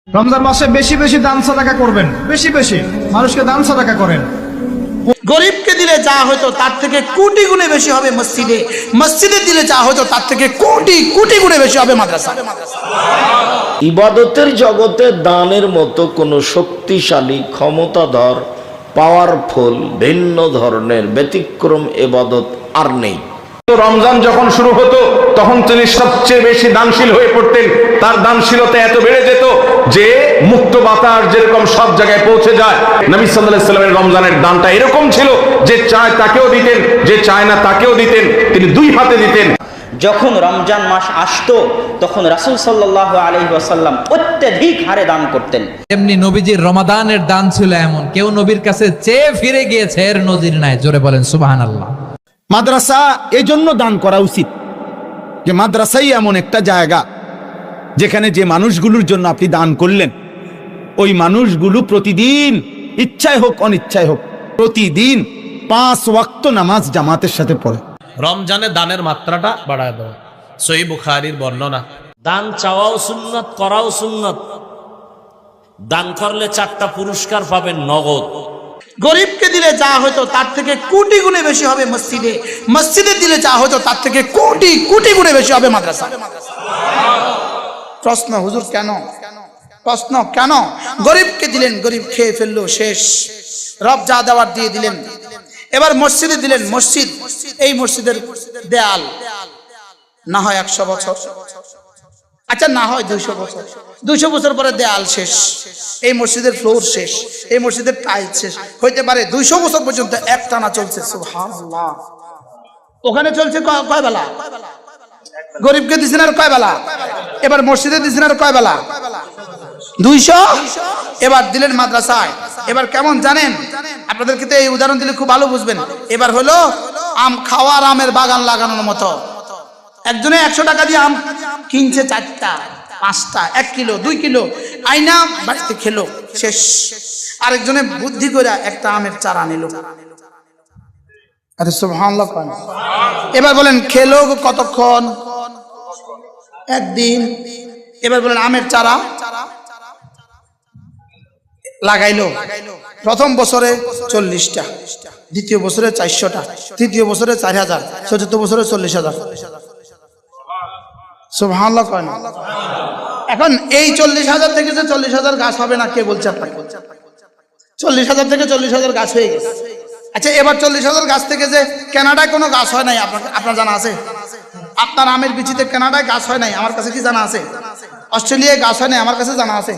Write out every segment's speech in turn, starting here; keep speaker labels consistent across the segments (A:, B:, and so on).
A: রমজান মাসে বেশি বেশি দান সাদাকা করবেন, বেশি বেশি মানুষকে দান সাদাকা করেন।
B: গরিবকে দিলে যা হয়তো তার থেকে কোটি গুণে বেশি হবে মসজিদে, মসজিদে দিলে যা হয়তো তার থেকে কোটি কোটি গুণে বেশি হবে মাদ্রাসা।
C: ইবাদতের জগতে দানের মতো কোনো শক্তিশালী, ক্ষমতাধর, পাওয়ারফুল, ভিন্ন ধরনের ব্যতিক্রম ইবাদত আর নেই।
D: রমজান যখন শুরু হতো তখন তিনি সবচেয়ে বেশি দানশীল হয়ে পড়তেন। তার দানশীলতা এত বেড়ে যেত যে মুক্ত বাতাস যেরকম সব জায়গায় পৌঁছে যায়, নবী সাল্লাল্লাহু আলাইহি সাল্লামের রমজানের দানটা এরকম ছিল যে চায় তাকেও দিতেন, যে চায় না তাকেও দিতেন, তিনি দুই হাতে দিতেন।
E: যখন রমজান মাস আসতো তখন রাসূল সাল্লাল্লাহু আলাইহি ওয়াসাল্লাম অত্যধিক হারে দান করতেন।
F: এমনি নবীজির রমাদানের দান ছিল এমন, কেউ নবীর কাছে চেয়ে ফিরে গিয়েছে এর নজির নাই। জোরে বলেন সুবহানাল্লাহ।
G: মাদ্রাসা এই জন্য দান করা উচিত যে মাদ্রাসাই এমন একটা জায়গা যেখানে যে মানুষগুলোর জন্য আপনি দান করলেন ওই মানুষগুলো প্রতিদিন, ইচ্ছায় হোক অনিচ্ছায় হোক, প্রতিদিন 5 ওয়াক্ত নামাজ জামাতের সাথে পড়ে।
H: রমজানে দানের মাত্রাটা বাড়ায় দেওয়া, সহিহ বুখারীর বর্ণনা।
I: দান চাওয়াও সুন্নত, করাও সুন্নত। দান করলে 4টা পুরস্কার পাবেন নগদ।
B: গরিবকে দিলে যা হয়তো তার থেকে কোটি গুণে বেশি হবে মসজিদে, মসজিদে দিলে যা হয়তো তার থেকে কোটি কোটি গুণে বেশি হবে মাদ্রাসা। প্রশ্ন, হুজুর কেন? প্রশ্ন কেন? গরিবকে দিলেন, গরিব খেয়ে ফেললো, শেষ। রব যা দেওয়ার দিয়ে দিলেন। এবার মসজিদে দিলেন, মসজিদ, এই মসজিদের দেয়াল না হয় 100 বছর, আচ্ছা না হয় 200 বছর, 200 বছর পরে দেয়াল শেষ, এই মসজিদের ফ্লোর শেষ, এই মসজিদের টাইলস শেষ, হইতে পারে 200 বছর পর্যন্ত একটানা চলছে। সুবহানাল্লাহ। ওখানে চলছে কয় বেলা? গরিবকে দিছেন আর কয় বেলা? এবার মসজিদে দিছেন আর কয় বেলা? 200। এবার দিলেন মাদ্রাসায়। এবার কেমন জানেন? আপনাদেরকে তো এই উদাহরণ দিলে খুব ভালো বুঝবেন। এবার হলো আম খাওয়ার, আমের বাগান লাগানোর মতো। একজনে 100 টাকা দিয়ে আম কিনছে, 4টা 5টা 1 কিলো 2 কিলো আইনা বাড়িতে খেলো, শেষ। আরেকজনে বুদ্ধি করে একটা আমের চারা নিল। আরে সুবহানাল্লাহ। এবার বলেন খেলো কতক্ষণ? একদিন। এবার বলেন আমের চারা লাগাইলো, প্রথম বছরে 40টা, দ্বিতীয় বছরে 400টা, তৃতীয় বছরে 4000, চতুর্থ বছরে 40,000। সুবহানাল্লাহ। এখন এই 40,000 থেকে যে 40,000 গাছ হবে না, কে বলছে আপনাকে? 40,000 থেকে 40,000 গাছ হয়ে গেছে। আচ্ছা, এবার 40,000 গাছ থেকে যে কানাডায় কোনো গাছ হয় নাই, আপনার জানা আছে? আপনার আমের বিচিতে কানাডায় গাছ হয় নাই, আমার কাছে কি জানা আছে? অস্ট্রেলিয়ায় গাছ হয় নাই, আমার কাছে জানা আছে।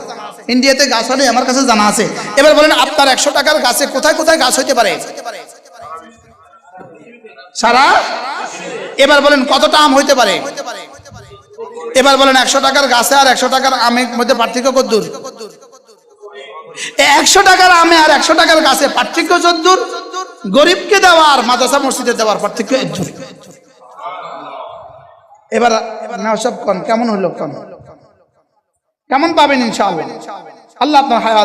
B: ইন্ডিয়াতে গাছ হয় নাই, আমার কাছে জানা আছে। এবার বলেন আপনার 100 টাকার গাছে কোথায় কোথায় গাছ হইতে পারে? সারা। এবার বলেন কতটা আম হইতে পারে? এবার বলেন 100 টাকার গাছে আর 100 টাকার আমের মধ্যে পার্থক্য কতদূর? 100 টাকার আমে আর 100 টাকার গাছে পার্থক্য যতদূর, গরিবকে দেওয়া আর মাদ্রাসা মসজিদে দেওয়ার পার্থক্য এতদূর। এবার নাও সব কোন কেমন হলো? কেমন পাবেন ইনশাআল্লাহ? আল্লাহ আপনার হায়াত